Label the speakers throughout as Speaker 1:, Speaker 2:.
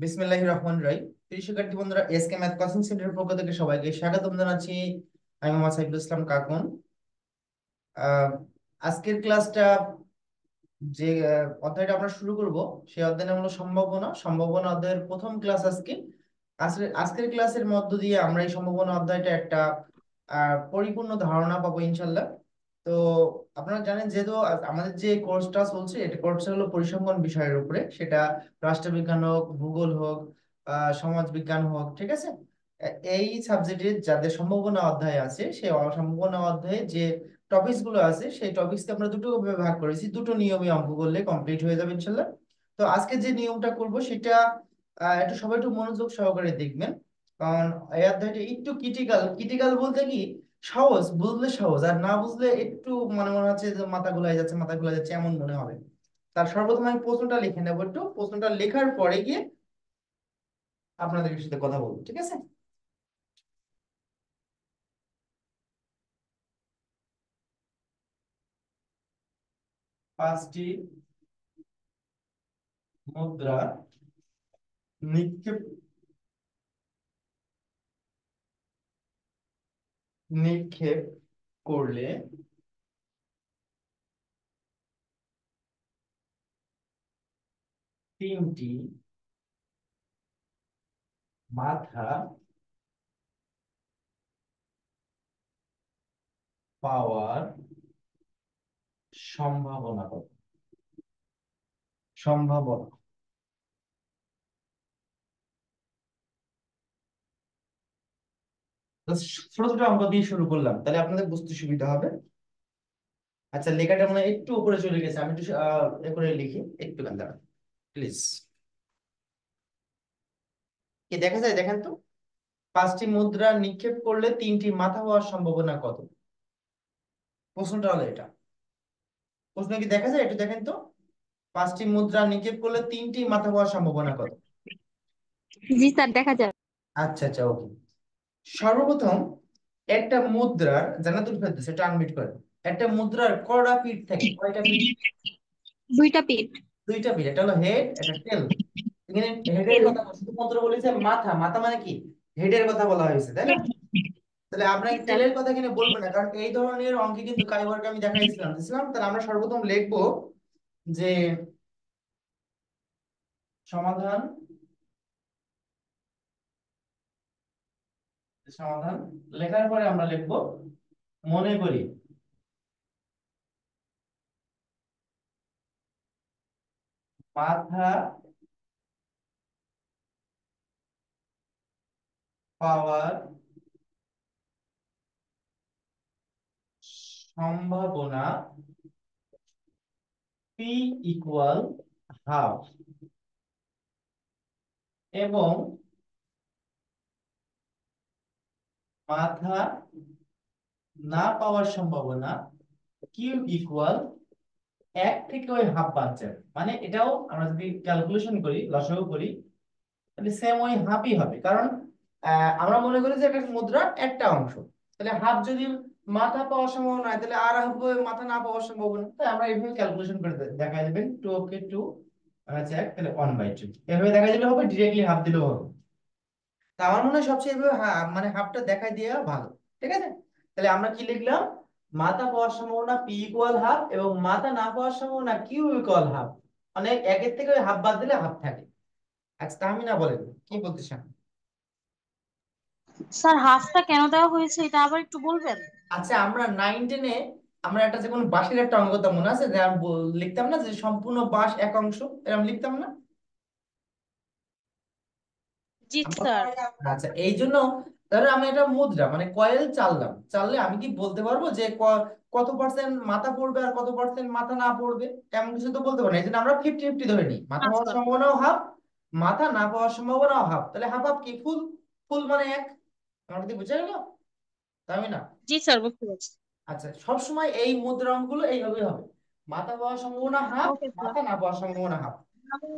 Speaker 1: বিসমিল্লাহির রহমানির রহিম। প্রিয় শিক্ষার্থী বন্ধুরা, এসকে ম্যাথ কোচিং সেন্টারের পক্ষ থেকে সবাইকে স্বাগতম জানাচ্ছি। আমি মোহাম্মদ সাইফুল ইসলাম কাকুন। আহ, আজকের ক্লাসটা যে অধ্যায়টা আমরা শুরু করব, সেই অধ্যায়ের নাম হলো সম্ভাবনা। সম্ভাবনা অধ্যায়ের প্রথম ক্লাস আজকে। আজকের ক্লাসের মধ্য দিয়ে আমরা এই সম্ভাবনা অধ্যায়টা একটা পরিপূর্ণ ধারণা পাবো ইনশাল্লাহ। তো আপনারা জানেন, যেহেতু আমাদের যে কোর্সটা চলছে, এটা কোর্সটা হলো পরিসংখ্যান বিষয়ের উপরে, সেটা রাষ্ট্রবিজ্ঞান হোক, ভূগোল হোক, সমাজ বিজ্ঞান হোক, ঠিক আছে। এই সাবজেক্টের যাদের সম্ভাবনা অধ্যায় আছে, সেই সম্ভাবনা অধ্যায়ে যে টপিকস গুলো আছে, সেই টপিকসকে আমরা দুটো ভাবে ভাগ করেছি। দুটো নিয়মে অঙ্ক করলে কমপ্লিট হয়ে যাবে ইনশাল্লাহ। তো আজকে যে নিয়মটা করব সেটা একটু সবাই একটু মনোযোগ সহকারে দেখবেন, কারণ এই অধ্যায়টা একটু ক্রিটিক্যাল। ক্রিটিক্যাল বলতে কি, সহজ বুঝলে সহজ, আর না বুঝলে একটু মনে মনে হচ্ছে যে মাথা ঘোলাই যাচ্ছে, মাথা ঘোলা যাচ্ছে এমন মনে হবে। তার সর্বপ্রথম আমি প্রশ্নটা লিখে নেবো, একটু প্রশ্নটা লেখার পরে গিয়ে আপনাদের সাথে কথা বলবো, ঠিক আছে। 5টি মুদ্রা নিক্ষেপ নিক্ষেপ করলে তিনটি মাথা পাওয়ার সম্ভাবনা কত? সম্ভাবনা। তো ছোট ছোট অঙ্ক দিয়ে শুরু করলাম, তাহলে আপনাদের বুঝতে সুবিধা হবে। আচ্ছা, লেখাটা মনে হয় একটু উপরে চলে গেছে, আমি একটু এ করে লিখি, একটু দাঁড়ান প্লিজ। কি দেখা যায় দেখেন তো, 5টি মুদ্রা নিক্ষেপ করলে তিনটি মাথা হওয়ার সম্ভাবনা কত? প্রশ্নটা হলো এটা। প্রশ্ন কি দেখা যায়, একটু দেখেন তো। 5টি মুদ্রা নিক্ষেপ করলে তিনটি মাথা হওয়ার সম্ভাবনা কত?
Speaker 2: জি স্যার, দেখা যায়।
Speaker 1: আচ্ছা আচ্ছা, ওকে। সর্বপ্রথম, একটা মুদ্রার জান্নাতুল ফেরদৌস, এটা আনমিট করে। একটা মুদ্রার কয়টা পিঠ থাকে, কয়টা পিঠ?
Speaker 2: দুইটা পিঠ।
Speaker 1: দুইটা পিঠ। এটা হলো হেড, এটা টেল। এখানে হেডের কথা শুধুমাত্র বলেছে, মাথা মাথা মানে কি, হেডের কথা বলা হয়েছে, তাই না? তাহলে
Speaker 2: জি
Speaker 1: আপনাকে
Speaker 2: স্যার।
Speaker 1: টেলের কথা এখানে বলবো না, কারণ এই ধরনের অঙ্কে কিন্তু কাইওয়ার্ক আমি দিছিলাম। তাহলে আমরা সর্বপ্রথম লিখবো যে সমাধান সমাধান লেখার পরে আমরা লিখবো মনে করি মাথা পাওয়ার সম্ভাবনা পি ইকুয়াল হাফ, এবং মাথা না পাওয়ার সম্ভাবনা কিউ ইকুয়াল 1 থেকে ওই হাফ বাদ যাবে। মানে এটাও আমরা যদি ক্যালকুলেশন করি, লসাগু করি, তাহলে সেম ওই হাফই হবে। কারণ আমরা মনে করি যে একটা মুদ্রা একটা অংশ, তাহলে হাফ যদি মাথা পাওয়ার সম্ভাবনা হয়, তাহলে আর হাফ মাথা না পাওয়ার সম্ভাবনা। তাই আমরা এইভাবে ক্যালকুলেশন করে দেখা যাবেন, 2 আছে 1, তাহলে 1/2 এভাবে দেখা দিলে হবে, ডিরেক্টলি হাফ দিলেও হবে। তা আমার মনে হয় সবচেয়ে এভাবে মানে হাফটা দেখাই দেওয়া ভালো, ঠিক আছে। তাহলে আমরা কি লিখলাম, মাথা পাওয়ার সম্ভাবনা পি ইকুয়াল হাফ, এবং মাথা না পাওয়ার সম্ভাবনা কিউ ইকুয়াল হাফ। মানে একের থেকে ওই হাফ বাদ দিলে হাফ থাকে। আচ্ছা, তাহমিনা বলেন কি বলতে চান।
Speaker 2: স্যার, হাফটা কেন দেওয়া হয়েছে এটা আবার একটু বলবেন?
Speaker 1: আচ্ছা, আমরা 9-10-এ আমরা একটা যে কোনো বাঁশের একটা অঙ্ক করতাম, মনে আছে? যে আমি লিখতাম না যে সম্পূর্ণ বাঁশ এক অংশ, এরকম লিখতাম না?
Speaker 2: জি স্যার।
Speaker 1: আচ্ছা, এই জন্য ধরো আমি একটা মুদ্রা মানে কয়েল চাললাম, চাললে আমি কি বলতে পারবো যে কত পার্সেন্ট মাথা পড়বে আর কত পার্সেন্ট মাথা না পড়বে? এমন কিছু তো বলতে পারি না। এই জন্য আমরা 50-50 ধরে নিই, মাথা হওয়ার
Speaker 2: আচ্ছা।
Speaker 1: সম্ভাবনাও হাফ, মাথা না পাওয়ার সম্ভাবনাও হাফ। তাহলে হাফ হাফ কি ফুল, ফুল মানে এক। আমার কি বুঝা গেল, তাই না?
Speaker 2: জি স্যার, বুঝতে পারছি।
Speaker 1: আচ্ছা, সবসময় এই মুদ্রা অঙ্কগুলো এইভাবে হবে, মাথা পাওয়ার সম্ভাবনা হাফ,
Speaker 2: ওকে স্যার।
Speaker 1: মাথা না পাওয়ার সম্ভাবনা হাফ।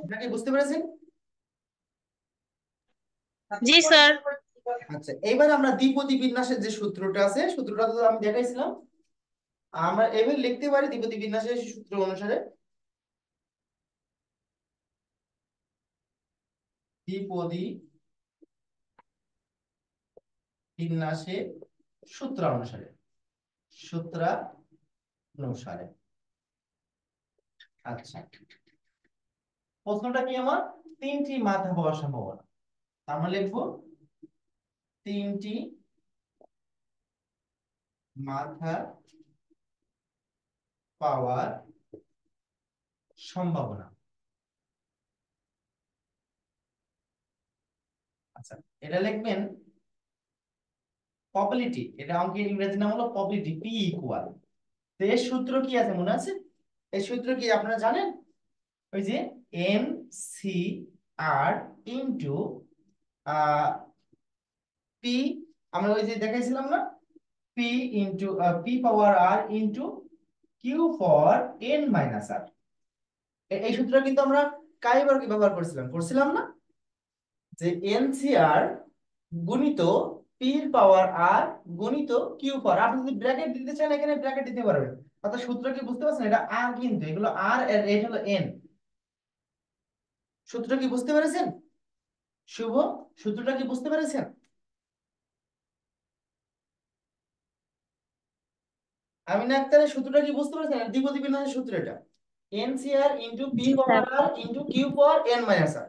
Speaker 1: আপনাকে বুঝতে পেরেছেন?
Speaker 2: জি স্যার।
Speaker 1: আচ্ছা, এইবার আমরা দ্বিপদী বিন্যাসের যে সূত্রটা আছে, সূত্রটা তো আমি দেখাইছিলাম, আমরা এভাবে লিখতে পারি দ্বিপদী বিন্যাসের সূত্র অনুসারে। দ্বিপদী বিন্যাসে সূত্রানুসারে সূত্রানুসারে। আচ্ছা, প্রশ্নটা কি আমার? তিনটি মাথা পাওয়ার সম্ভাবনা। আমরা লিখবো তিনটি মাথা পাওয়ার সম্ভাবনা। আচ্ছা, এটা লিখবেন প্রবাবিলিটি। এটা অঙ্কের ইংরেজি নাম হলো প্রবাবিলিটি, পি ইকুয়াল। তো এর সূত্র কি আছে মনে আছে? এর সূত্র কি আপনারা জানেন? ওই যে M C R into P, আমরা ওই যে দেখাইছিলাম না, P into P power R into Q for N minus R. এই সূত্র কিন্তু আমরা কাইবার কি ব্যবহার করছিলাম না, যে এনসিআর গুণিত পি পাওয়ার আর গুণিত কিউ পাওয়ার। আপনি যদি ব্র্যাকেট দিতে চান এখানে ব্র্যাকেট দিতে পারবেন। অর্থাৎ সূত্র কি বুঝতে পারছেন? এটা আর, কিন্তু এগুলো আর এর রেট হলো এন। সূত্রটা কি বুঝতে পেরেছেন শুভ? সূত্রটা কি বুঝতে পেরেছেন? আমিনা আক্তারের সূত্রটা কি বুঝতে পেরেছেন? দ্বিপদী বিন্যাসের সূত্র এটা, এনসিআর ইনটু পি
Speaker 2: জি sir.
Speaker 1: Power R into Q power N minus R.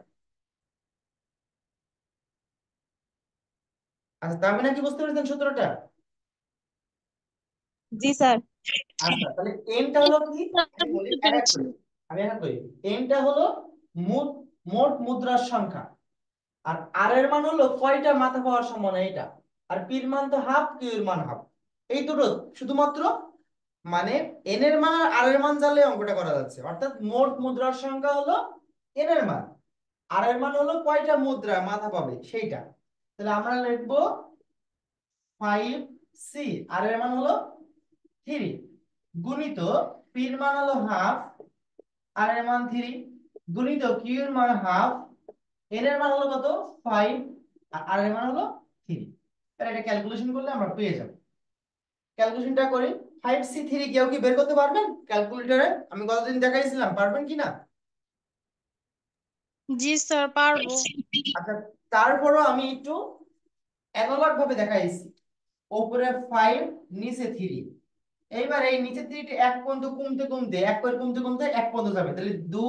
Speaker 1: আচ্ছা, তামিনা কি বুঝতে পেরেছেন সূত্রটা?
Speaker 2: জি স্যার।
Speaker 1: আচ্ছা, তাহলে এনটা হলো কি? আমি বলি
Speaker 2: বুঝতে
Speaker 1: এক এক
Speaker 2: পেরেছি।
Speaker 1: করে। আমি এক এক করি। এনটা হলো মোট মোট মুদ্রার সংখ্যা, আর আর এর মান হলো কয়টা মাথা পাওয়ার সম্ভাবনা এটা, আর পির মান তো হাফ, কিউ এর মান হাফ। এই দুটো শুধুমাত্র, মানে এন এর মান আর এর মান জানলে অঙ্কটা করা যাচ্ছে। অর্থাৎ মোট মুদ্রার সংখ্যা হলো এন এর মান, আর এর মান হলো কয়টা মুদ্রা মাথা পাবে সেইটা। তাহলে আমরা লিখবো 5c, আর এর মান হলো 3, গুণিত পির মান হলো হাফ, আর এর মান 3, গুণিত কিউ এর মান হাফ, এন এর মান হলো কত? 5, আর এর মান হলো 3। তাহলে এটা ক্যালকুলেশন করলে আমরা পেয়ে যাব। ক্যালকুলেশনটা করি। 5c3 কেউ কি বের করতে পারবেন ক্যালকুলেটরে? আমি গতদিন দেখাইছিলাম, পারবেন কিনা?
Speaker 2: জি স্যার, পারবো।
Speaker 1: আচ্ছা, তারপরও আমি একটু অ্যানালগ ভাবে দেখাইছি। উপরে 5, নিচে 3। এইবার এই নিচে 3টা এক পর্যন্ত কমতে কমতে, এক করে কমতে কমতে এক পর্যন্ত যাবে। তাহলে 2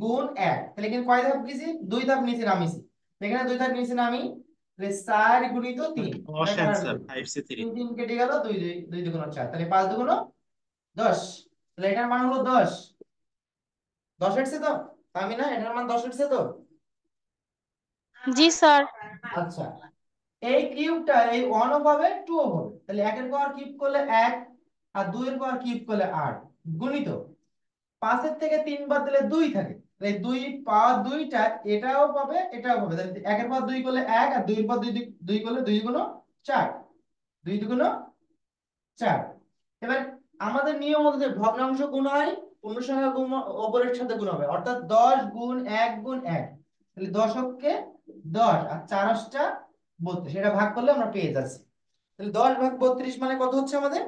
Speaker 1: গুণ 1, তাহলে এখানে কয় ধাপ গেছি? 2 ধাপ নিচে নামিছি। এখানে 2 ধাপ নিচে নামি, তাহলে 4 গুণিত 3, এটা
Speaker 3: অপশন
Speaker 1: কাটার
Speaker 3: স্যার
Speaker 1: ভিতরে
Speaker 3: 5C3।
Speaker 1: 3 3 কেটে গেল, 2 2 2 দুগুণ 4, তাহলে 5 দুগুণ 10। তাহলে এটার মান হলো 10। 10 এসেছে তো? আমি না, এটার মান 10 এসেছে তো?
Speaker 2: জি স্যার।
Speaker 1: আচ্ছা, এই কিউবটা এই 1 ও পাবে 2 ও পাবে। তাহলে 1 এর পাওয়ার কিউব করলে 1, আর 2 এর পাওয়ার কিউব করলে 8, গুণিত 5 এর থেকে 3 বাদ দিলে 2 থাকে। তাহলে 2 পাওয়ার 2টা এটাও পাবে এটাও পাবে। তাহলে 1 এর পাওয়ার 2 করলে 1, আর 2 এর পাওয়ার 2 2 করলে 2 গুণ 4, 2 দুগুণ 4। এবার আমাদের নিয়ম অনুযায়ী ভগ্নাংশ গুণ হয়, পূর্ণসংখ্যা গুণ অপরের সাথে গুণ হবে। অর্থাৎ 10 গুণ 1 গুণ 1, তাহলে 10 কে 10, আর 4 8টা 32, এটা ভাগ করলে আমরা পেয়ে যাচ্ছি। তাহলে 10 ভাগ 32 মানে কত হচ্ছে আমাদের?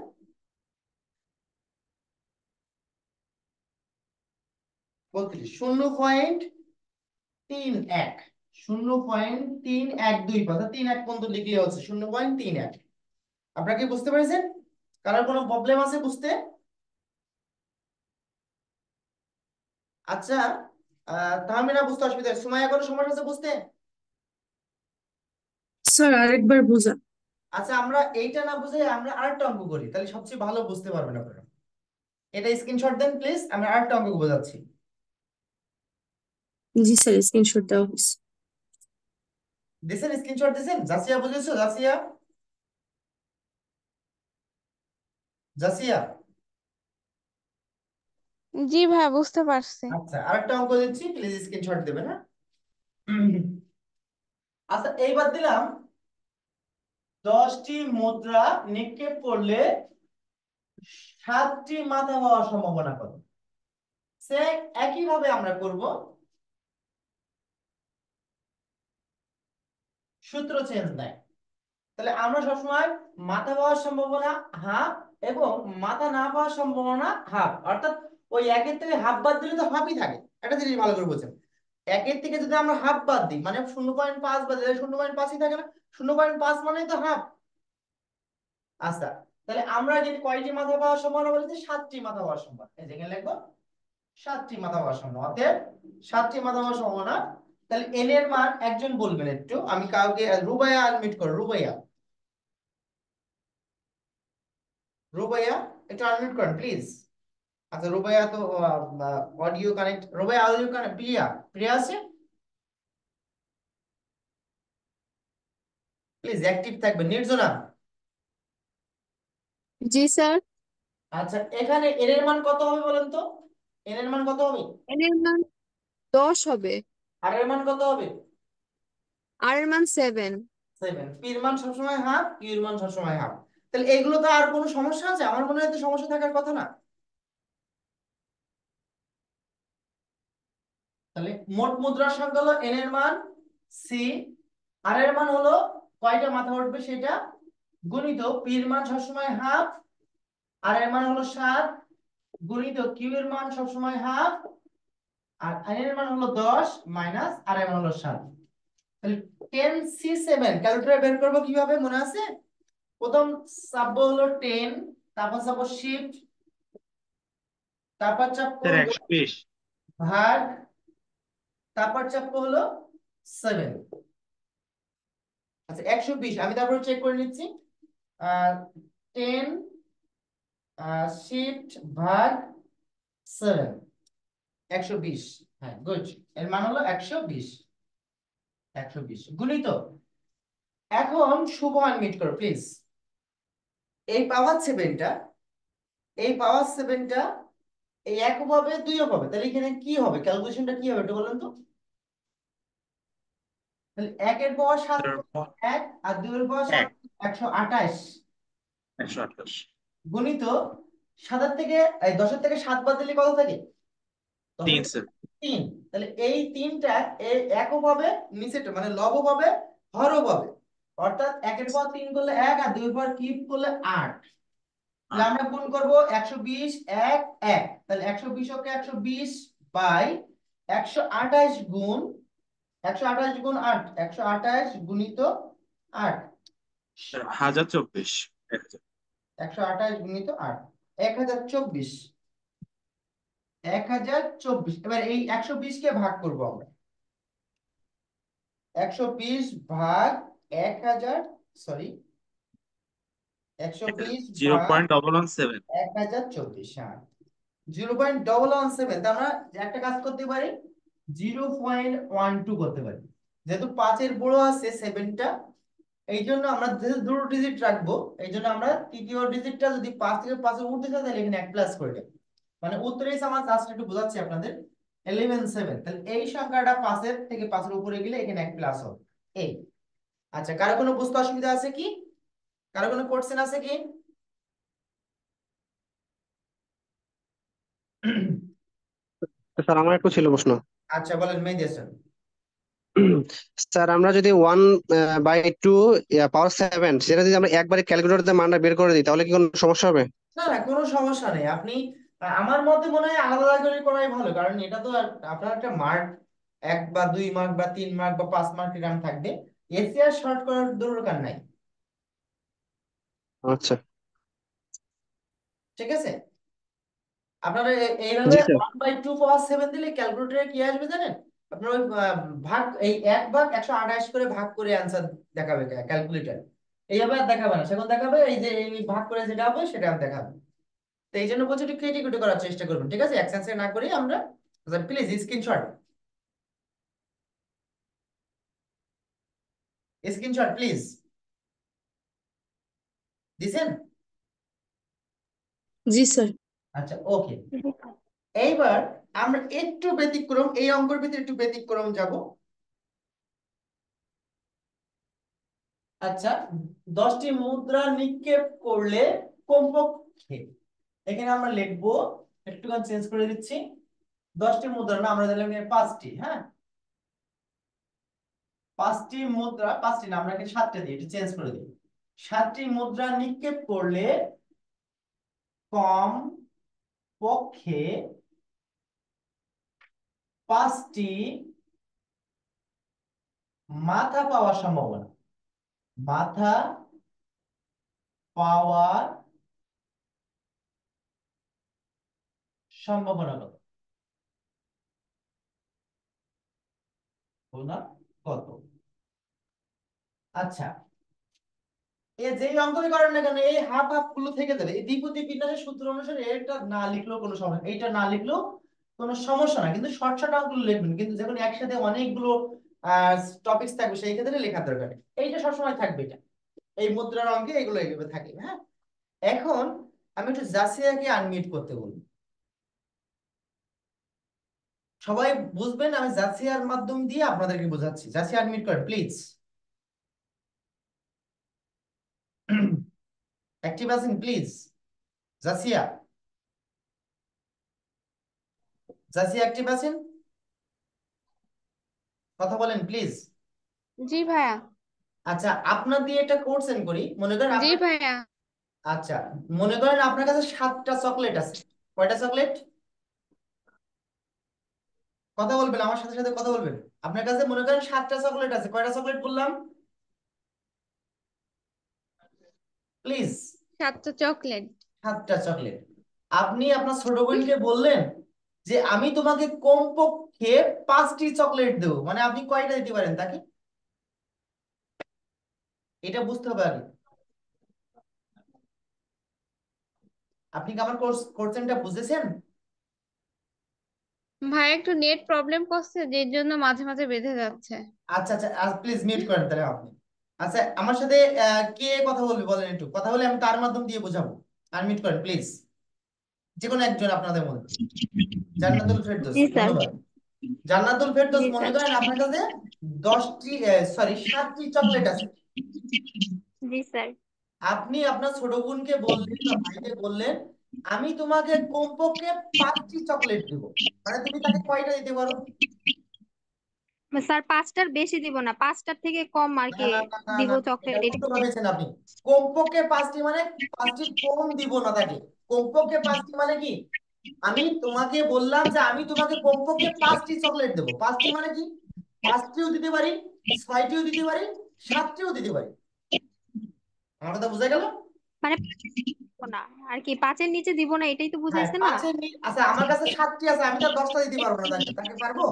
Speaker 1: 32, 0.31, 0.312, অর্থাৎ 3 1 পর্যন্ত লিখলে হচ্ছে 0.31। আপনারা কি বুঝতে পেরেছেন? কারোর কোনো প্রবলেম আছে বুঝতে? আচ্ছা, তাহমিনা বুঝতে অসুবিধা, সুমাইয়া কোনো সমস্যা আছে বুঝতে?
Speaker 4: স্যার আরেকবার বোঝান।
Speaker 1: আচ্ছা, আমরা এইটা না বুঝে আমরা আরেকটা অঙ্ক করি, তাহলে সবচেয়ে ভালো বুঝতে পারবেন আপনারা। এটা স্ক্রিনশট দেন প্লিজ, আমি আরেকটা অঙ্ক বোঝাচ্ছি।
Speaker 4: জি স্যার, স্ক্রিনশট দেওয়া হয়েছে।
Speaker 1: দিছেন? স্ক্রিনশট দিছেন? জাসিয়া বুঝেছো? জাসিয়া, জাসিয়া।
Speaker 5: জি ভাই, বুঝতে পারছি।
Speaker 1: আচ্ছা, আরেকটা অঙ্ক দিচ্ছি, প্লিজ স্ক্রিনশট দেবেন, হ্যাঁ? আচ্ছা, এইবার দিলাম 10টি মুদ্রা নিক্ষেপ করলে 7টি মাথা হওয়ার সম্ভাবনা কত? সে একই ভাবে আমরা করব, সূত্র চেঞ্জ নাই। তাহলে আমরা সবসময় মাথা পাওয়ার সম্ভাবনা হাফ এবং মাথা না পাওয়ার সম্ভাবনা হাফ, অর্থাৎ ওই একের থেকে হাফ বাদ দিলে তো হাফই থাকে। একটা জিনিস ভালো করে বলছেন, একের থেকে যদি আমরা হাফ বাদ দিই মানে 0.5 বাদ দিলে 0.5ই থাকে না, 0.5 মানেই তো হাফ। আচ্ছা, তাহলে আমরা যদি কয়টি মাথা পাওয়ার সম্ভাবনা বলেছি, 7টি মাথা পাওয়ার সম্ভাবনা, এই যেখানে লিখবো 7টি মাথা পাওয়ার সম্ভাবনা, অতএব 7টি মাথা পাওয়ার সম্ভাবনা। তাহলে এন এর মান একজন বলবেন, একটু আমি কাউকে, রুবাইয়া আনমিউট করো, রুবাইয়া, রুবাইয়া একটু আনমিউট করেন প্লিজ। আচ্ছা রুবাইয়া তো audio connect, Rubaiya audio connect, Priya, Priya আছে, প্লিজ অ্যাক্টিভ থাকবেন, নির্জনা।
Speaker 4: জি স্যার।
Speaker 1: আচ্ছা এখানে এন এর মান কত হবে বলেন তো, এন এর মান কত হবে?
Speaker 4: এন এর মান 10 হবে।
Speaker 1: আর এর মান কত হবে?
Speaker 4: আর এর মান 7।
Speaker 1: 7। পি এর মান সবসময় হাফ, কিউ এর মান সবসময় হাফ। তাহলে এইগুলো তো আর কোনো সমস্যা আছে? আমার মনে হয় তো সমস্যা থাকার কথা না। তাহলে মোট মুদ্রার সংখ্যা হলো এন এর মান সি, আর এর মান হলো কয়টা মাথা উঠবে সেটা, গুণিত পি এর মান সবসময় হাফ, আর এর মান হলো 7, গুণিত কিউ এর মান সবসময় হাফ, আর এন এর মান হলো 10 মাইনাস আর এর মান হলো 7। তাহলে 10C7 ক্যালকুলেটর বের করব কিভাবে মনে আছে? প্রথম চাপব হলো 10, তারপর চাপব শিফট, তারপর চাপব
Speaker 3: স্যার
Speaker 1: হলো
Speaker 3: 120।
Speaker 1: ভাগ, তারপর চাপব হলো 7। আচ্ছা 120, আমি তারপর চেক করে নিচ্ছি। 10 শিফট ভাগ 7, 120। হ্যাঁ গুড, এর মান হলো 120, 120 গুণিত। এখন শুভ আনমিট করো প্লিজ। এই পাওয়ার 7টা, এই পাওয়ার 7টা এই একও পাবে দুইও পাবে, তাহলে এখানে কি হবে, ক্যালকুলেশনটা কি হবে একটু বলেন তো। তাহলে 1 এর পাওয়ার 7 1, আর 2 এর পাওয়ার 7
Speaker 3: এক
Speaker 1: 128,
Speaker 3: 128
Speaker 1: গুণিত 7 এর থেকে, এই 10 এর থেকে 7 বাদ দিলে কত থাকে? 10 এর
Speaker 3: 3
Speaker 1: থেকে
Speaker 3: স্যার।
Speaker 1: 3। তাহলে এই 3টা এই একও পাবে, নিচেটা মানে লবও পাবে, হরও পাবে। অর্থাৎ 1 এর পাওয়ার 3 করলে 1, আর 2 এর পাওয়ার কিউব করলে 8। তাহলে আমরা গুণ করব 120 1 1, তাহলে 120 ওকে 120 বাই 128 গুণ 128 গুণ 8, 128 গুণিত 8,
Speaker 3: স্যার 1024।
Speaker 1: 128 গুণিত 8, 1024, 1024। এবার এই 120 কে ভাগ করব আমরা, 120 ভাগ 1000, সরি 120 ভাগ
Speaker 3: 0.117।
Speaker 1: 1024, হ্যাঁ 0.117। তার আমরা একটা কাজ করতে পারি, 0.12 করতে পারি, যেহেতু 5-এর বড় আছে 7টা, এই জন্য আমরা যেহেতু দুটো ডিজিট রাখবো, এই জন্য আমরা তৃতীয় ডিজিটটা যদি 5 থেকে 5-এর উঠতে চাই তাহলে এখানে 1 প্লাস করে দেব। মানে উত্তরে এসে আমার জাস্ট একটু বোঝাচ্ছি আপনাদের, 11 7। তাহলে এই সংখ্যাটা 5-এর থেকে 5-এর উপরে গেলে এখানে 1 প্লাস হবে এই। আচ্ছা কারো কোনো বুঝতে অসুবিধা আছে কি, কারো কোনো কোশ্চেন আছে কি?
Speaker 6: স্যার আমার একটু ছিল প্রশ্ন।
Speaker 1: আচ্ছা বলেন মেহেদী হাসান।
Speaker 6: স্যার আমরা যদি 1/2 পাওয়ার 7 সেটা যদি আমরা একবারে ক্যালকুলেটরে মানটা বের করে দিই তাহলে কি কোনো সমস্যা হবে?
Speaker 1: না না কোনো সমস্যা নেই, আপনি আমার মতে মনে হয় আলাদা আলাদা করে করাই ভালো, কারণ এটা তো আপনার একটা মার্ক 1 বা 2 মার্ক বা 3 মার্ক বা 5 মার্ক এরকম থাকবে, এসি আর শর্ট করার দরকার নাই।
Speaker 6: আচ্ছা।
Speaker 1: ঠিক আছে, আপনারা এইভাবে
Speaker 6: জি স্যার।
Speaker 1: 1/2 পাওয়ার 7 দিলে ক্যালকুলেটরে কি আসবে জানেন? আপনার ওই ভাগ, এই 1 ভাগ 128 করে ভাগ করে অ্যান্সার দেখাবে ক্যালকুলেটর, এইভাবে আর দেখাবে না, সেখন দেখাবে এই যে এই ভাগ করে যেটা হবে সেটা আর দেখাবে। তো এই জন্য বলছি একটু ক্রিয়েটিভিটি করার চেষ্টা করবেন, ঠিক আছে, এক্সেন্সে না করি আমরা। প্লিজ স্ক্রিনশট, স্ক্রিনশট প্লিজ দিছেন?
Speaker 4: জি স্যার।
Speaker 1: আচ্ছা ওকে, এইবার আমরা একটু ব্যতিক্রম, এই অঙ্কের ভিতরে একটু ব্যতিক্রম যাব। আচ্ছা 10টি মুদ্রা নিক্ষেপ করলে কমপক্ষে, এখানে আমরা লিখবো, একটুখানি চেঞ্জ করে দিচ্ছি, 10টি মুদ্রা না, আমরা দিলাম এখানে 5টি, হ্যাঁ 5টি মুদ্রা, 5টি না আমরা এখানে 7টা দিই, এটা চেঞ্জ করে দিই। 7টি মুদ্রা নিক্ষেপ করলে কম পক্ষে 5টি মাথা পাওয়ার সম্ভাবনা, মাথা পাওয়ার সম্ভাবনা কত? বলুন না, কত? আচ্ছা, যেই অঙ্কই করেন না কেন এই হাফ হাফ গুলো থেকে যাবে। এই দ্বিপদী বিন্যাসের সূত্র অনুসারে এটা না লিখলেও কোনো সমস্যা, এইটা না লিখলেও কোনো সমস্যা না, কিন্তু শর্ট শর্ট অঙ্কগুলো লিখবেন। কিন্তু যখন একসাথে অনেকগুলো টপিকস থাকবে সেই ক্ষেত্রে লেখার দরকার নেই। এইটা সবসময় থাকবে, এটা এই মুদ্রার অঙ্কে এগুলো এইভাবে থাকে। হ্যাঁ, এখন আমি একটু জাসিয়াকে আনমিউট করতে বলবো। সবাই বুঝবেন, আমি জাসিয়ার মাধ্যম দিয়ে আপনাদেরকে বোঝাচ্ছি। জাসিয়া আনমিউট করেন প্লিজ। অ্যাক্টিভ আছেন প্লিজ? জাসিয়া, জাসিয়া অ্যাক্টিভ আছেন? কথা বলেন প্লিজ।
Speaker 5: জি ভাইয়া।
Speaker 1: আচ্ছা, আপনার দিয়ে একটা কোড সেন্ড করি। মনে করেন
Speaker 5: জি
Speaker 1: আপনার,
Speaker 5: ভাইয়া।
Speaker 1: আচ্ছা মনে করেন আপনার কাছে 7টা চকলেট আছে। কয়টা চকলেট? কথা বলবেন, আমার সাথে সাথে কথা বলবেন। আপনার কাছে মনে করেন 7টা চকলেট আছে। কয়টা চকলেট বললাম প্লিজ?
Speaker 5: 7টা চকলেট।
Speaker 1: 7টা চকলেট। আপনি আপনার ছোট বোনকে বললেন যে আমি তোমাকে কমপক্ষে 5টি চকলেট দেবো, মানে আপনি কয়টা দিতে পারেন তাকে? এটা বুঝতে হবে আগে। আপনি কি আমার কোশ্চেনটা বুঝেছেন?
Speaker 5: ভাইয়া একটু নেট প্রবলেম করছে, যে জন্য মাঝে মাঝে বেঁধে যাচ্ছে।
Speaker 1: আচ্ছা আচ্ছা, প্লিজ মিউট করেন তাহলে আপনি। আচ্ছা, আমার সাথে কে কথা বলবে বলেন, একটু কথা বলে আমি তার মাধ্যম দিয়ে বোঝাবো। আনমিউট করেন প্লিজ, যে কোনো একজন আপনাদের মধ্যে। জান্নাতুল ফেরদৌস,
Speaker 2: জি স্যার।
Speaker 1: ধন্যবাদ। জান্নাতুল ফেরদৌস,
Speaker 2: জি
Speaker 1: মনে
Speaker 2: স্যার।
Speaker 1: করেন আপনার কাছে 10টি, সরি 7টি চকলেট আছে।
Speaker 2: জি স্যার।
Speaker 1: আপনি আপনার ছোট বোনকে বললেন বা ভাইকে বললেন আমি তোমাকে কমপক্ষে 5টি চকলেট দিব, মানে তুমি তাকে কয়টা দিতে পারো?
Speaker 2: স্যার 5টার বেশি দিব না, 5টার থেকে কম আর
Speaker 1: না
Speaker 2: কি
Speaker 1: না না না
Speaker 2: দিব
Speaker 1: না, এটা
Speaker 2: চকলেট।
Speaker 1: উল্টো ভাবেছেন আপনি। কমপক্ষে 5টি মানে 5টি কম দিব না তাকে। কমপক্ষে 5টি মানে কি, আমি তোমাকে বললাম যে আমি তোমাকে কমপক্ষে 5টি চকলেট দেবো। 5টি মানে কি, 5টিও দিতে পারি, 6টিও দিতে পারি, 7টিও দিতে পারি। আমার কথা বোঝা গেল?
Speaker 2: মানে দিব না আর কি, 5এর নিচে দিব না, এটাই তো
Speaker 1: হ্যাঁ,
Speaker 2: বুঝাইছে না?
Speaker 1: 5-এর আচ্ছা, আমার কাছে 7টি আছে, আমি তো আর 10টা দিতে পারবো না তাকে। তাকে পারবো?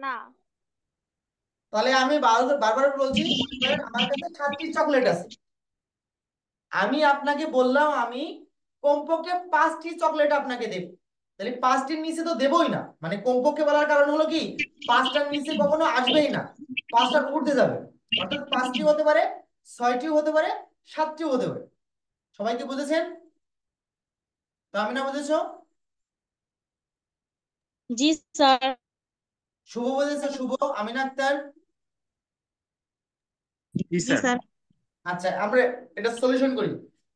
Speaker 2: না।
Speaker 1: তাহলে আমি বারবার বলছি, মনে করেন আমার কাছে 7টি চকলেট আছে। আমি আপনাকে বললাম আমি কমপক্ষে 5টি চকলেট আপনাকে দেব। তাহলে 5টির নিচে তো দেবই না, মানে কমপক্ষে বলার কারণ হলো কি 5টার নিচে কখনো আসবেই না, 5টার ঊর্ধ্বে যাবে। অর্থাৎ 5টি হতে পারে, 6টিও হতে পারে, 7টিও হতে পারে। সবাই কি বুঝেছেন? তামিনা বুঝেছো?
Speaker 2: জি স্যার।
Speaker 1: শুভ বুঝেছো? শুভ, আমিনা আক্তার?
Speaker 3: জি
Speaker 2: জি
Speaker 3: স্যার।
Speaker 2: স্যার।
Speaker 1: আচ্ছা, আমরা এটা সলিউশন করি।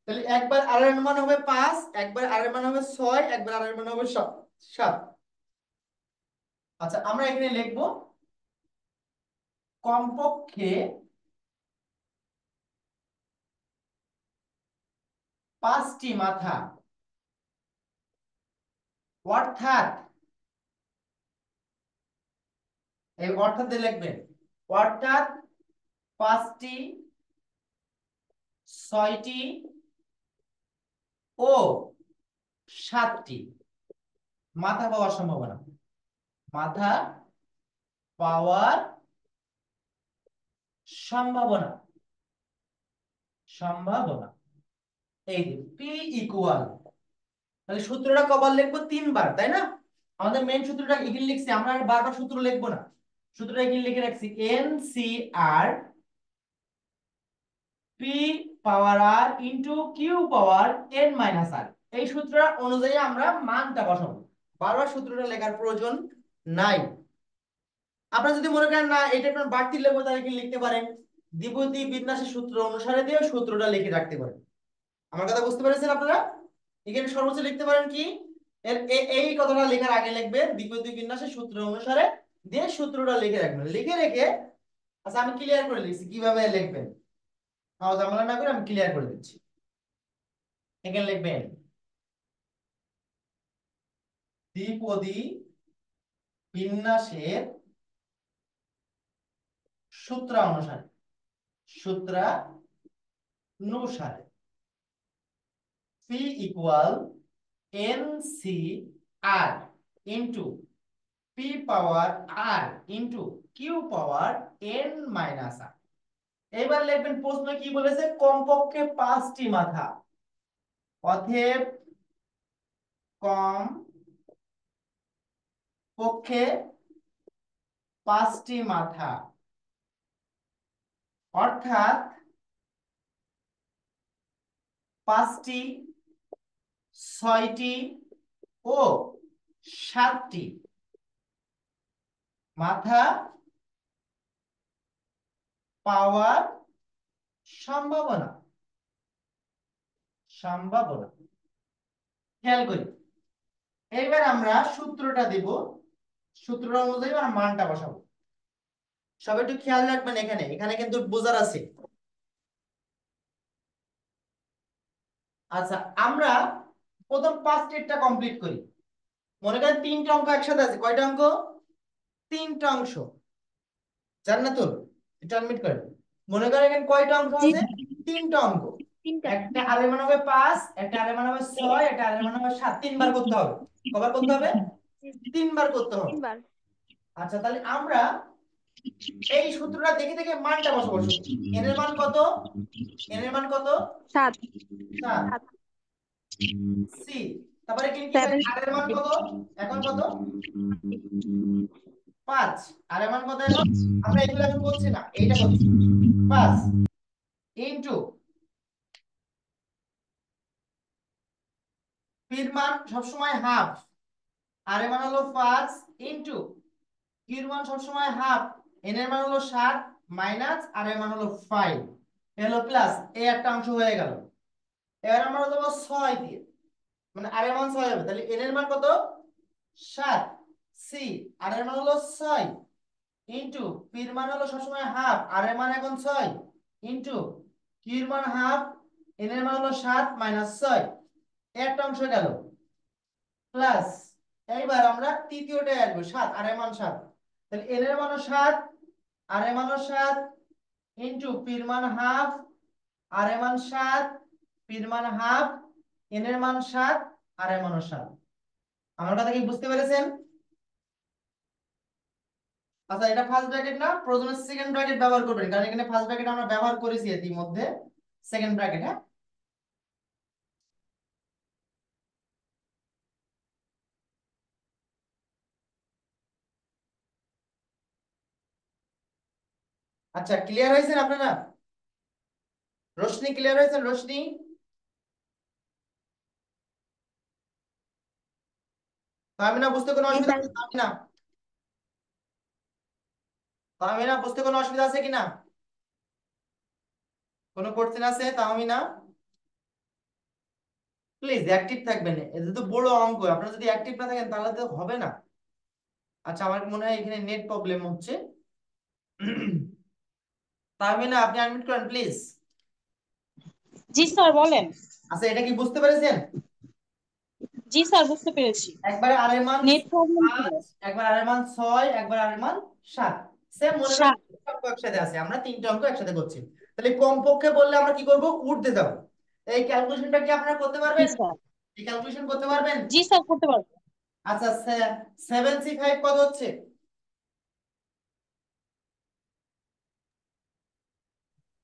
Speaker 1: তাহলে একবার আর এর মান হবে 5, একবার আর এর মান হবে 6, একবার আর এর মান হবে 7। আচ্ছা, আমরা এখানে লিখবো কমপক্ষে 5টি মাথা, অর্থাৎ এই অর্থাৎ দিয়ে লিখবেন, অর্থাৎ 5টি, 6টি ও 7টি মাথা পাওয়ার সম্ভাবনা। মাথা পাওয়ার সম্ভাবনা, সম্ভাবনা। এই যে পি ইকুয়াল, তাহলে সূত্রটা কবার লিখবো? 3বার, তাই না? আমাদের মেইন সূত্রটা এখানে লিখছি, আমরা আর বারবার সূত্র লিখবো না। সূত্রটা এখানে লিখে রাখছি, এন সি আর P power R into Q power N minus R. এই সূত্রটা অনুযায়ী আমরা মানটা বসাবো। বারবার সূত্রটা লেখার প্রয়োজন নাই। আপনারা যদি মনে করেন না এটা আপনার বাড়তি লিখবো, তাহলে কি লিখতে পারেন দ্বিপদী বিন্যাসের সূত্র অনুসারে দিয়ে সূত্রটা লিখে রাখতে পারেন। আমার কথা বুঝতে পেরেছেন আপনারা? এখানে সর্বোচ্চ লিখতে পারেন কি, এই কথাটা লেখার আগে লিখবেন দ্বিপদী বিন্যাসের সূত্র অনুসারে দিয়ে সূত্রটা লিখে রাখবেন। লিখে রেখে, আচ্ছা আমি ক্লিয়ার করে লিখছি কিভাবে লিখবেন, ঝামেলা না করে আমি ক্লিয়ার করে দিচ্ছি। এখানে লিখবেন দ্বিপদী বিন্যাসের সূত্রানুসারে সূত্রানুসারে পি ইকুয়াল এনসি আর ইন্টু পি পাওয়ার আর into Q power N minus আর। এবার লিখবেন প্রশ্ন কি বলেছে, কমপক্ষে 5টি মাথা, অতএব কম পক্ষে 5টি মাথা, অর্থাৎ 5টি, 6টি ও 7টি মাথা পাওয়ার সম্ভাবনা। খেয়াল করি, এইবার আমরা সূত্রটা দিব, সূত্রটা অনুযায়ী আমরা মানটা বসাবো। সবাই একটু খেয়াল রাখবেন, এখানে এখানে কিন্তু বোঝার আছে। আচ্ছা, আমরা প্রথম 5 স্টেপটা কমপ্লিট করি। মনে করেন 3টা অঙ্ক একসাথে আছে। কয়টা অঙ্ক? 3টা অংশ। জান না তো? এটা অ্যাডমিট করেন। মনে করেন এখানে কয়টা অঙ্ক
Speaker 4: জি
Speaker 1: আছে? 3টা অঙ্ক।
Speaker 2: তিনটা।
Speaker 1: একটা আর এর মান হবে 5, একটা আর এর মান হবে 6, একটা আর এর মান হবে 7। 3বার করতে হবে। কবার করতে হবে? 3বার করতে হবে।
Speaker 2: তিনবার।
Speaker 1: আচ্ছা, তাহলে আমরা এই সূত্রটা দেখে দেখে মানটা বসাবো। এন এর মান কত? এন এর মান কত?
Speaker 2: 7
Speaker 1: 7।
Speaker 2: 7
Speaker 1: সি, তারপরে কি কি হয়?
Speaker 2: 7
Speaker 1: আর এর মান কত? এখন কত? 5। আর এর মান কত এখন? আমরা এগুলো এখন করছি না, এইটা করছি। 5 ইনটু পির মান সবসময় হাফ, আর এর মান হলো 5 ইনটু কির মান সবসময় হাফ, এন এর মান হলো 7 মাইনাস আর এর মান হলো 5, হলো প্লাস। এই একটা অংশ হয়ে গেল। এবার আমরা দেবো 6 দিয়ে, মানে আর এর মান 6 হবে। তাহলে এন এর মান কত? 7। সি, আর এর মান হলো 6 ইনটু পির মান হলো সবসময় হাফ, আর এর মান এখন 6 ইনটু কির মান হাফ, এন এর মান হলো 7 মাইনাস 6, একটা অংশ গেল প্লাস। এইবার আমরা তৃতীয়টায় আসবো 7, আর এর মান 7। তাহলে এন এর মানও 7, আর এর মানও 7 ইনটু পির মান হাফ, আর এর মান 7, পির মান হাফ, এন এর মান 7, আর এর মানও 7। আমার কথা কি বুঝতে পেরেছেন? আচ্ছা, এটা ফার্স্ট ব্র্যাকেট না, প্রথমে সেকেন্ড ব্র্যাকেট ব্যবহার করবেন, কারণ এখানে ফার্স্ট ব্র্যাকেট আমরা ব্যবহার করেছি ইতিমধ্যে। সেকেন্ড ব্র্যাকেট, হ্যাঁ। আচ্ছা, ক্লিয়ার হয়েছেন আপনারা? রোশনি ক্লিয়ার হয়েছেন? রোশনি, তাহমিনা বুঝতে কোনো
Speaker 4: জি
Speaker 1: অসুবিধা
Speaker 4: স্যার।
Speaker 1: আছে? তাহমিনা, তাহমিনা বুঝতে কোনো অসুবিধা আছে কিনা? কোনো কোশ্চেন আছে তাহমিনা? প্লিজ অ্যাক্টিভ থাকবেন, এটা তো বড় অঙ্ক, আপনারা যদি অ্যাক্টিভ না থাকেন তাহলে তো হবে না। আচ্ছা, আমার মনে হয় এখানে নেট প্রবলেম হচ্ছে। তাহমিনা, আপনি আনমিউট করেন প্লিজ।
Speaker 7: জি স্যার বলেন।
Speaker 1: আচ্ছা, এটা কি বুঝতে পেরেছেন?
Speaker 7: জি স্যার বুঝতে পেরেছি।
Speaker 1: একবারে আর এর মান
Speaker 7: নেট প্রবলেম ছিল।
Speaker 1: 5, একবার আর এর মান 6, একবার আর এর মান 7। সেম মনে করেন
Speaker 7: 7।
Speaker 1: তিনটা অঙ্ক একসাথে আছে, আমরা 3টা অঙ্ক একসাথে করছি। তাহলে কমপক্ষে বললে আমরা কি করব? উঠতে যাব। এই ক্যালকুলেশনটা কি আপনারা করতে
Speaker 7: জি
Speaker 1: পারবেন?
Speaker 7: স্যার।
Speaker 1: এই ক্যালকুলেশন করতে পারবেন?
Speaker 7: জি স্যার করতে পারবো।
Speaker 1: আচ্ছা, 7C5 কত হচ্ছে?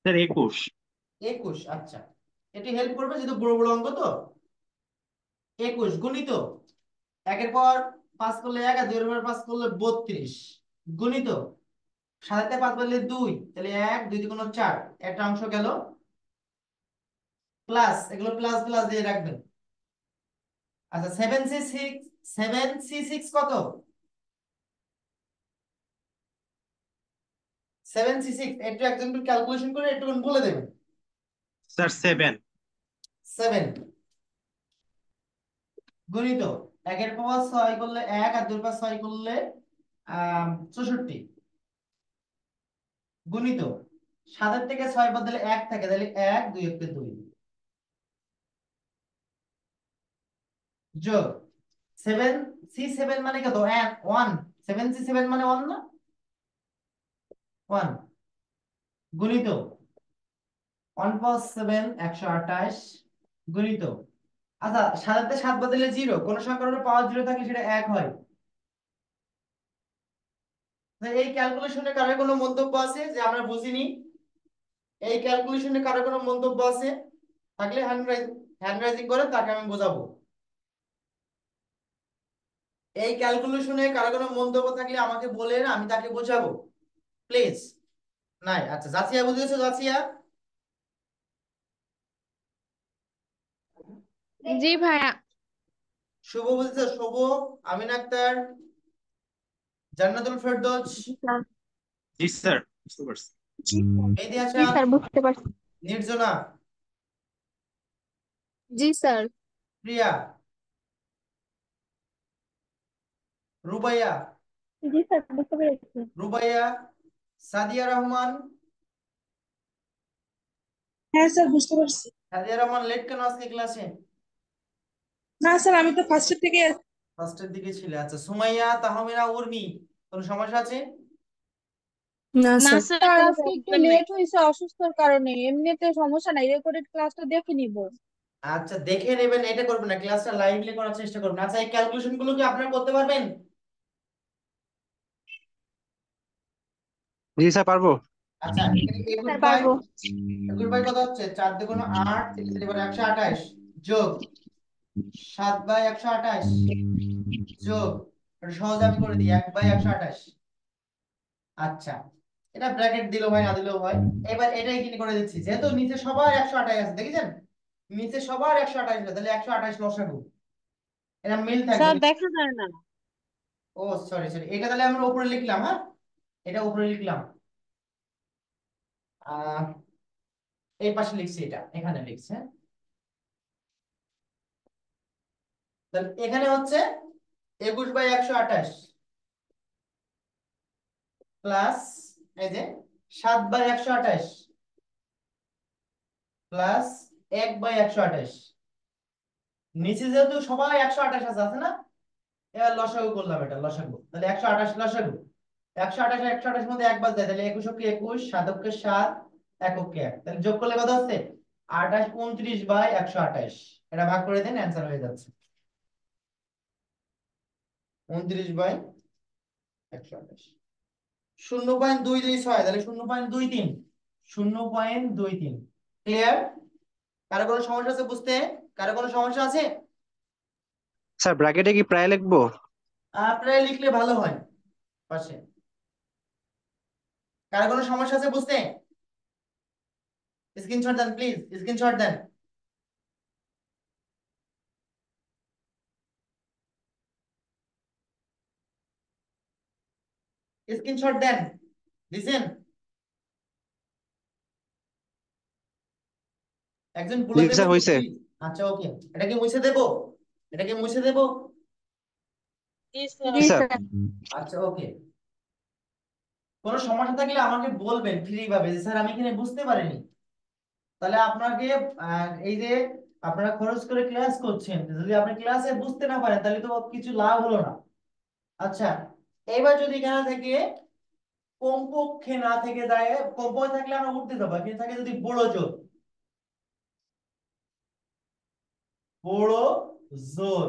Speaker 3: স্যার 21।
Speaker 1: 21। আচ্ছা, এটি হেল্প করবে যেহেতু বড় বড় অঙ্ক তো। 21 গুণিত 1 এর পর 5 করলে 1, আর 2 এর পর 5 করলে 32, গুণিত 7 তে 5 বললে 2, তাহলে 1 2 × 4, একটা অংশ গেল প্লাস। এগুলো প্লাস প্লাস দিয়ে রাখবেন। আচ্ছা, 7C6 কত? 7C6 একটু এক্সাম্পল ক্যালকুলেশন করে একটু বলে দেবেন।
Speaker 3: স্যার 7।
Speaker 1: 7 গুণিত 1 এর পাওয়ার 6 করলে 1, আর 2 এর পাওয়ার 6 করলে 64, গুণিত 7 এর থেকে 6 বাদ দিলে 1 থাকে, তাহলে 1 2 1 2 যোগ 7C7 মানে কত? 1। 7C7 মানে 1 না? 1 গুণিত 1+7 128 গুণিত, আচ্ছা 7 7 বদলে 0, কোন সংখ্যার পাওয়ার 0 থাকলে সেটা 1 হয়। এই ক্যালকুলেশনে কারো কোনো মন্তব্য আছে যে আমরা বুঝিনি? এই ক্যালকুলেশনে কারো কোনো মন্তব্য আছে থাকলে হ্যান্ড রাইজিং করে, তাকে আমি বোঝাবো। এই ক্যালকুলেশনে কারো কোনো মন্তব্য থাকলে আমাকে বলেন, আমি তাকে বোঝাবো প্লিজ। নাই, আচ্ছা জাসিয়া বুঝেছো? জাসিয়া,
Speaker 5: জি ভাইয়া।
Speaker 1: শুভ বুঝেছো? শুভ, আমিন আক্তার, জান্নাতুল ফেরদৌস,
Speaker 3: জি স্যার, বুঝতে পারছি।
Speaker 1: মেহেদী
Speaker 2: জি
Speaker 1: হাসান,
Speaker 2: স্যার বুঝতে পারছি।
Speaker 1: নির্জনা,
Speaker 4: জি স্যার।
Speaker 1: প্রিয়া, রুবাইয়া,
Speaker 2: জি স্যার বুঝতে পেরেছি।
Speaker 1: রুবাইয়া, সাদিয়া রহমান।
Speaker 7: হ্যাঁ স্যার বুঝতে পারছি।
Speaker 1: সাদিয়া রহমান লেট কেন আজকে ক্লাসে?
Speaker 7: না স্যার আমি তো ফার্স্টের থেকে
Speaker 1: ফার্স্টের দিকে ছিলে। আচ্ছা সুমাইয়া, তাহমিনা, উর্মি, কোন সমস্যা আছে?
Speaker 4: না
Speaker 8: না
Speaker 4: স্যার।
Speaker 8: স্যার
Speaker 7: স্যার
Speaker 8: কোনো
Speaker 7: আজকে একটু
Speaker 8: প্রবলেম নাই।
Speaker 7: লেট হয়েছে অসুস্থতার কারণে, এমনিতে সমস্যা নাই, রেকর্ডেড ক্লাসটা দেখে নিব।
Speaker 1: আচ্ছা দেখে নেবেন, এটা করবেন না, ক্লাসটা লাইভলি করার চেষ্টা করবেন। আচ্ছা এই ক্যালকুলেশন গুলো কি আপনারা করতে পারবেন?
Speaker 6: জি স্যার পারবো।
Speaker 1: আচ্ছা এখানে 21
Speaker 2: স্যার
Speaker 1: বাই
Speaker 2: পারবো।
Speaker 1: 21 বাই কত হচ্ছে? 4 দুগুণ 8, 3 এবার 128 যোগ 7 বাই 128 যোগ, এটা সহজে আমি করে দিই, 1 বাই 128। আচ্ছা এটা ব্র্যাকেট দিলেও হয়, না দিলেও হয়। এবার এটাই কিনে করে দিচ্ছি, যেহেতু নিচে সবার 128 আছে, দেখেছেন নিচে সবার 128 আছে, তাহলে 128 লসাগু, এটা মিল থাকবে।
Speaker 8: স্যার দেখা যায় না।
Speaker 1: ও সরি সরি, এটা তাহলে আমরা উপরে লিখলাম, হ্যাঁ এটা উপরে লিখলাম, আহ এই পাশে লিখছি, এটা এখানে লিখছে, হ্যাঁ? তাহলে এখানে হচ্ছে 21 বাই 128 প্লাস এই যে 7 বাই 128 প্লাস 1 বাই 128, নিচে যেহেতু সবাই 128 আছে না, এবার লসাগু করলাম, এটা লসাগু, তাহলে 128 লসাগু, 128 আর 128 মধ্যে 1 বাদ দেয়, তাহলে 21 কে 21, 7 কে 7, 1 কে 1, তাহলে যোগ করলে কত হচ্ছে? 28 29 বাই 128, এটা ভাগ করে দেন, অ্যান্সার হয়ে যাচ্ছে 29 বাই 128। 0.226, তাহলে 0.23, 0.23। ক্লিয়ার? কারো কোনো সমস্যা আছে বুঝতে? কারো কোনো সমস্যা আছে?
Speaker 6: স্যার ব্র্যাকেটে কি প্রায় লিখবো?
Speaker 1: আপনারা লিখলে ভালো হয় পাশে। কারো কোনো সমস্যা আছে বুঝতে? স্ক্রিনশট দেন প্লিজ, স্ক্রিনশট দেন। স্ক্রিনশট দেন, দিছেন? একজন বলে
Speaker 6: জি
Speaker 1: দেবেন
Speaker 6: স্যার
Speaker 1: তো
Speaker 6: হয়েছে।
Speaker 1: please? আচ্ছা ওকে, এটা কি মুছে দেবো? এটা কি মুছে দেবো?
Speaker 7: জি স্যার।
Speaker 4: জি
Speaker 6: স্যার
Speaker 4: স্যার।
Speaker 1: আচ্ছা ওকে, কোনো সমস্যা থাকলে আমাকে বলবেন ফ্রি ভাবে যে স্যার আমি এখানে বুঝতে পারিনি, তাহলে আপনাকে এই যে আপনারা খরচ করে ক্লাস করছেন, যদি আপনি ক্লাসে বুঝতে না পারেন তাহলে তো কিছু লাভ হলো না। আচ্ছা এবার যদি এখানে থেকে কমপক্ষে না থেকে যায়, কমপক্ষে থাকলে আমরা উঠতে দেবো, কিন্তু থাকে যদি বড় জোর, বড় জোর,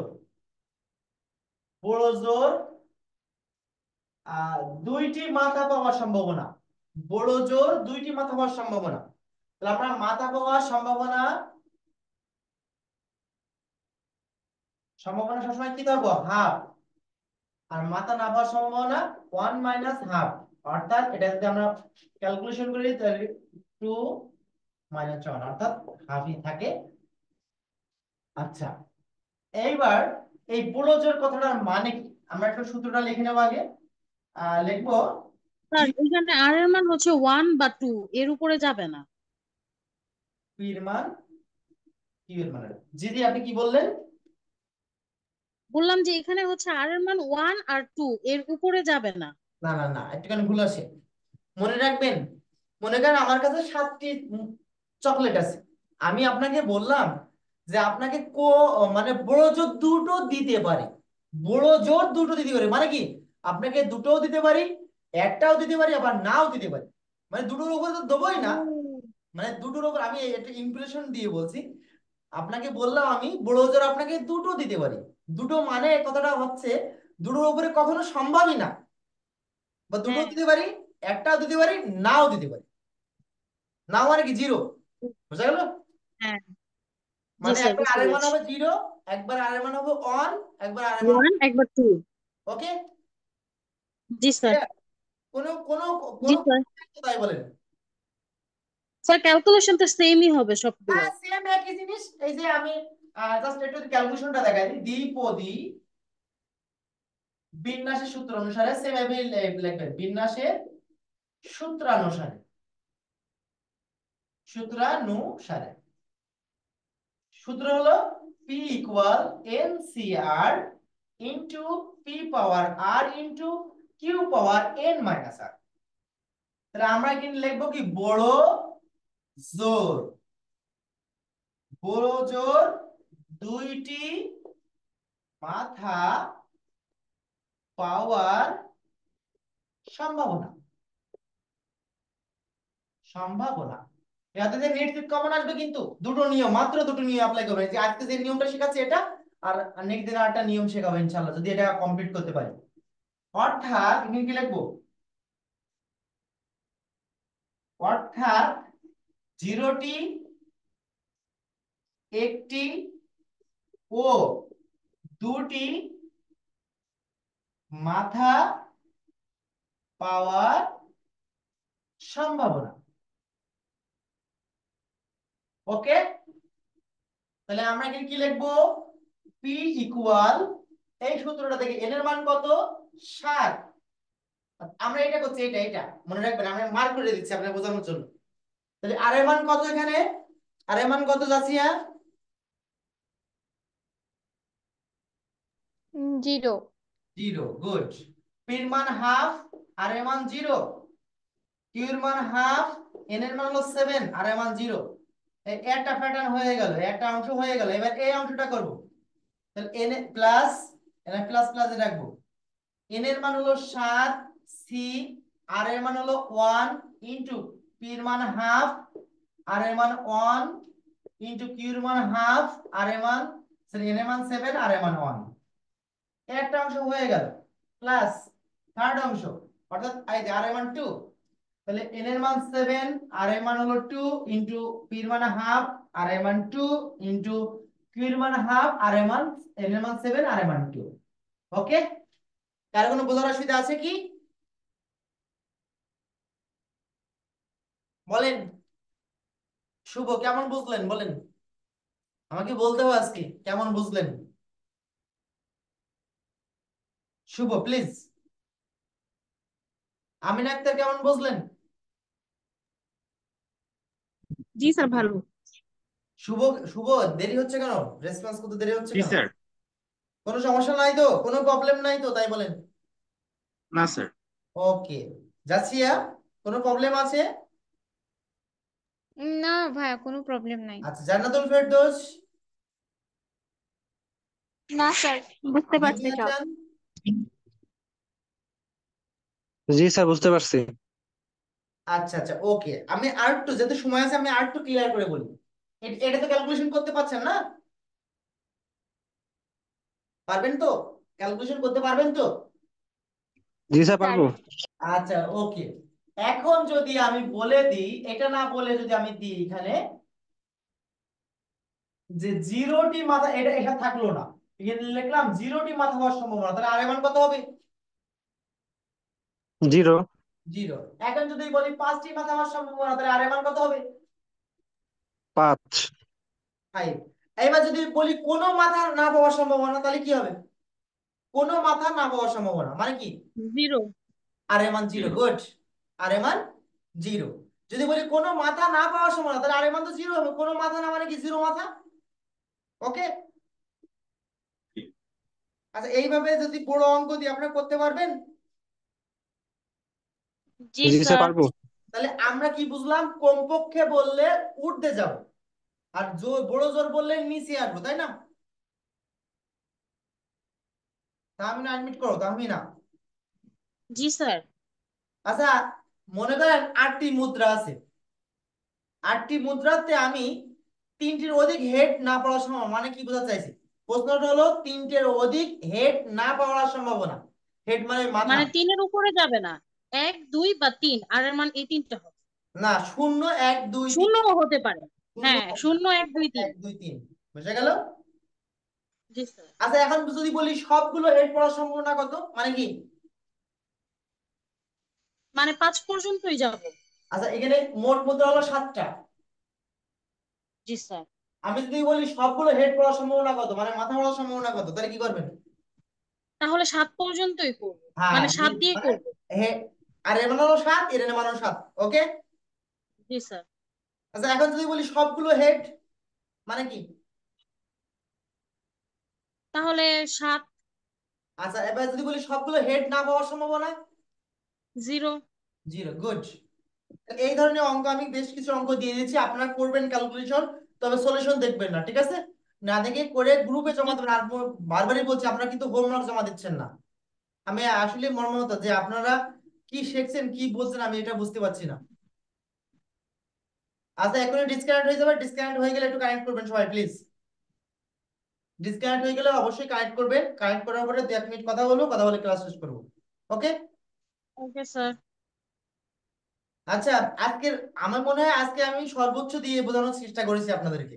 Speaker 1: বড় জোর দুইটি মাথা পাওয়ার সম্ভাবনা, বড় জোর দুইটি মাথা পাওয়ার সম্ভাবনা, তাহলে আমরা মাথা পাওয়ার সম্ভাবনা, সম্ভাবনা সবসময় কি ধরবো? হাফ। আর মাথা না পাওয়ার সম্ভাবনা 1 মাইনাস হাফ, অর্থাৎ এটা যদি আমরা ক্যালকুলেশন করি তাহলে 2 মাইনাস 1, অর্থাৎ হাফই থাকে। আচ্ছা এইবার এই বুড়ো জোর কথাটার মানে কি, আমরা একটু সূত্রটা লিখে নেব আগে। লিখবো জি
Speaker 8: স্যার এখানে আর এর মান হচ্ছে 1 বা 2, এর উপরে যাবে না।
Speaker 1: এর মান কি এর মান, জি জি আপনি কি বললেন?
Speaker 8: বললাম যে এখানে হচ্ছে আর এর মান 1 আর 2, এর উপরে যাবে না।
Speaker 1: না না না, একটুখানি ভুল আছে, মনে রাখবেন। মনে করেন আমার কাছে 7টি চকলেট আছে, আমি আপনাকে বললাম যে আপনাকে মানে বড় জোর দুটো দিতে পারে, বড় জোর দুটো দিতে পারে, মানে কি আপনাকে দুটোও দিতে পারি, একটাও দিতে পারি, আবার নাও দিতে পারি। মানে দুটোর উপরে তো দেবোই না, মানে দুটোর উপর আমি একটা ইমপ্রেশন দিয়ে বলছি। আপনাকে বললাম আমি বড় জোর আপনাকে দুটো দিতে পারি। দুটো মানে কথাটা হচ্ছে দুটোর উপরে কখনো সম্ভবই না, বা দুটো
Speaker 5: হ্যাঁ
Speaker 1: দিতে পারি, একটাও দিতে পারি, নাও দিতে পারি। নাও মানে কি জিরো, বুঝা গেল?
Speaker 8: হ্যাঁ জি
Speaker 1: মানে
Speaker 8: স্যার
Speaker 1: একবার
Speaker 8: বুঝতে
Speaker 1: আর এর মান
Speaker 8: পেরেছি।
Speaker 1: হবে জিরো, একবার আর এর মান হবে অন, একবার আর এর মান
Speaker 8: ওয়ান একবার টু।
Speaker 1: ওকে।
Speaker 8: জি স্যার।
Speaker 1: কোনো কোনো
Speaker 8: জি
Speaker 1: কোনো
Speaker 8: স্যার।
Speaker 1: তাই বলেন।
Speaker 8: স্যার ক্যালকুলেশন তো সেমই হবে সবগুলো।
Speaker 1: হ্যাঁ সেম একই জিনিস। এই যে আমি জাস্ট একটু ক্যালকুলেশনটা দেখাই দিই। দ্বিপদী বিন্যাসের সূত্র অনুসারে সেম ভাবে লিখবেন, বিন্যাসের সূত্রানুসারে, সূত্রানুসারে সূত্র হলো পি ইকুয়াল এন সি আর ইন্টু পি পাওয়ার আর into Q power N minus আর। তাহলে আমরা কিন্তু লিখবো কি বড় জোর, বড় জোর দুইটি মাথা পাওয়ার সম্ভাবনা, সম্ভাবনা। এতে যে নেট ফিট কমন আসবে, কিন্তু দুটো নিয়ম, মাত্র দুটো নিয়ম অ্যাপ্লাই করবেন। এই যে আজকে যে নিয়মটা শেখাচ্ছি এটা, আর নেক্সট দিন আরেকটা নিয়ম শেখাবো ইনশাআল্লাহ, যদি এটা কমপ্লিট করতে পারি। অর্থাৎ এখানে কি লিখবো, অর্থাৎ জিরোটি, একটি ও দুটি মাথা পাওয়ার সম্ভাবনা। ওকে, তাহলে আমরা এখানে কি লিখবো, পি ইকুয়াল, এই সূত্রটা থেকে এন এর মান কত, 7। আমরা এটা করছি, এটা এটা মনে রাখবেন, আমি মার্ক করে দিচ্ছি আপনাকে বোঝানোর জন্য। তাহলে আর এর মান কত, এখানে আর এর মান কত জাসিয়া?
Speaker 2: জিরো।
Speaker 1: Zero, good. পির মান হাফ, আর এর মান জিরো। কিউর মান হাফ, এন এর মান হলো 7, আর এর মান জিরো। একটা প্যাটার্ন হয়ে গেল, একটা অংশ হয়ে গেল। এবার এই অংশটা করব। তাহলে এন প্লাস, এন প্লাস প্লাসে রাখবো। এন এর মান হলো 7, সি আর এর মান হলো 1 ইনটু পি এর মান হাফ, আর এর মান 1 ইনটু কিউ এর মান হাফ, আর এর মান সরি এন এর মান 7, আর এর মান 1। একটা অংশ হয়ে গেল, প্লাস থার্ড অংশ, অর্থাৎ এই যে আর এর মান 2। তাহলে n এর মান 7, আর এর মান হলো 2 ইনটু p এর মান হাফ, আর এর মান 2 ইনটু q এর মান হাফ, আর এর মান n এর মান 7, আর এর মান 2। ওকে, কার কোনো বোঝার অসুবিধা আছে কি বলেন? শুভ কেমন বুঝলেন বলেন, আমাকে বলতে হবে আজকে কেমন বুঝলেন। শুভ প্লিজ। আমিন আক্তার কেমন বুঝলেন?
Speaker 8: জি স্যার ভালো।
Speaker 1: শুভ, শুভ দেরি হচ্ছে কেন, রেসপন্স করতে দেরি হচ্ছে
Speaker 3: জি
Speaker 1: কেন?
Speaker 3: স্যার।
Speaker 1: কোনো সমস্যা নাই তো, কোনো প্রবলেম নাই তো, তাই বলেন।
Speaker 3: না স্যার।
Speaker 1: ওকে, জাসিয়া কোনো প্রবলেম আছে?
Speaker 5: না ভাইয়া, কোনো প্রবলেম নাই।
Speaker 1: আচ্ছা, জান্নাতুল ফেরদৌস,
Speaker 2: না স্যার, বুঝতে
Speaker 1: বিবি
Speaker 2: পারছি সব।
Speaker 1: হাসান,
Speaker 6: জি স্যার বুঝতে পারছি।
Speaker 1: আচ্ছা আচ্ছা ওকে। আমি আর একটু, যাতে সময় আছে, আমি আর একটু ক্লিয়ার করে বলি। এটা তো ক্যালকুলেশন করতে পারছেন না? পারবেন তো? ক্যালকুলেশন করতে পারবেন তো?
Speaker 6: জি স্যার
Speaker 2: স্যার,
Speaker 6: পারবো।
Speaker 1: আচ্ছা ওকে। এখন যদি আমি বলে দিই, এটা না বলে যদি আমি দিই এখানে যে জিরোটি মাথা, এটা এটা থাকলো না, এখানে লিখলাম জিরোটি মাথা হওয়ার সম্ভাবনা, তাহলে আর এর মান কত হবে?
Speaker 6: জিরো।
Speaker 1: জিরো। এখন যদি বলি 5টি মাথা হওয়ার সম্ভাবনা, তাহলে আর এর মান কত হবে?
Speaker 6: 5।
Speaker 1: 5। এবার যদি বলি কোনো মাথা না পাওয়ার সম্ভাবনা, তাহলে কি হবে? কোনো মাথা না পাওয়ার সম্ভাবনা মানে কি?
Speaker 8: জিরো।
Speaker 1: আর এর মান জিরো, গুড। আর এর মান জিরো। যদি বলি কোনো মাথা না পাওয়ার সম্ভাবনা, তাহলে আর এর মান তো জিরো হবে। কোনো মাথা না মানে কি জিরো মাথা। ওকে, আচ্ছা এইভাবে যদি বড় অঙ্ক দিয়ে আপনারা করতে পারবেন।
Speaker 8: জি
Speaker 6: জি স্যার
Speaker 8: স্যার।
Speaker 6: পারবো।
Speaker 1: তাহলে আমরা কি বুঝলাম, কমপক্ষে বললে উঠতে যাব, আর জোর বড় জোর বললে নিচে আসবো, তাই না? তাহমিনা অ্যাডমিট করো, তাহমিনা।
Speaker 8: জি স্যার।
Speaker 1: আচ্ছা মনে করেন 8টি মুদ্রা আছে, 8টি মুদ্রাতে আমি 3টির অধিক হেড না পাওয়ার সম্ভাবনা, মানে কি বোঝাতে চাইছি? প্রশ্নটা হলো 3টের অধিক হেড না পাওয়ার সম্ভাবনা। হেড মানে মাথা।
Speaker 8: মানে 3-এর উপরে যাবে না, 1, 2 বা 3, আর এর মান এই 3টা হবে।
Speaker 1: না, 0 1 2 3।
Speaker 8: শূন্যও হতে পারে।
Speaker 1: 0
Speaker 8: হ্যাঁ, 0, 1, 2, 3।
Speaker 1: 1 2 3 বুঝে গেল?
Speaker 8: জি স্যার।
Speaker 1: আচ্ছা, এখন যদি বলি সবগুলো হেড পড়ার সম্ভাবনা কত, মানে কি?
Speaker 8: মানে 5 পর্যন্তই যাব।
Speaker 1: আচ্ছা, এখানে মোট মুদ্রা হলো 7টা।
Speaker 8: জি স্যার।
Speaker 1: আমি যদি বলি সবগুলো হেড পড়ার সম্ভাবনা কত, মানে মাথা পড়ার সম্ভাবনা কত, তাহলে কি করবেন?
Speaker 8: তাহলে 7 পর্যন্তই করব,
Speaker 1: হ্যাঁ,
Speaker 8: মানে 7 দিয়ে
Speaker 1: মানে
Speaker 8: করব।
Speaker 1: আর এর মানে হলো 7, এর মানে হলো 7। ওকে।
Speaker 8: জি স্যার।
Speaker 1: আচ্ছা, এখন যদি বলি সবগুলো হেড, মানে কি?
Speaker 8: তাহলে 7।
Speaker 1: আচ্ছা, এবার যদি বলি সবগুলো হেড না পাওয়ার সম্ভাবনা,
Speaker 8: 0।
Speaker 1: 0। গুড। এই ধরনের অঙ্ক আমি বেশ কিছু অঙ্ক দিয়ে দিচ্ছি, আপনারা করবেন ক্যালকুলেশন, তবে সলিউশন দেখবেন না, ঠিক আছে? না দেখে করে গ্রুপে জমা দেবেন। আর বারবারই বলছি, আপনারা কিন্তু হোমওয়ার্ক জমা দিচ্ছেন না। আমি আসলে মর্মাহত যে আপনারা কি শিখছেন, কি বলছেন, আমি এটা বুঝতে পারছি না। আচ্ছা, এখনই ডিসকানেক্ট হয়ে যাবে, ডিসকানেক্ট হয়ে গেলে একটু কানেক্ট করবেন সবাই প্লিজ। ডিসকানেক্ট হয়ে গেলে অবশ্যই কানেক্ট করবেন, কানেক্ট করার পরে 2 মিনিট কথা বলবো, কথা বলে ক্লাস শেষ করবো। ওকে।
Speaker 8: Okay sir.
Speaker 1: আচ্ছা, আজকের আমার মনে হয় আজকে আমি সর্বোচ্চ দিয়ে বোঝানোর চেষ্টা করেছি আপনাদেরকে।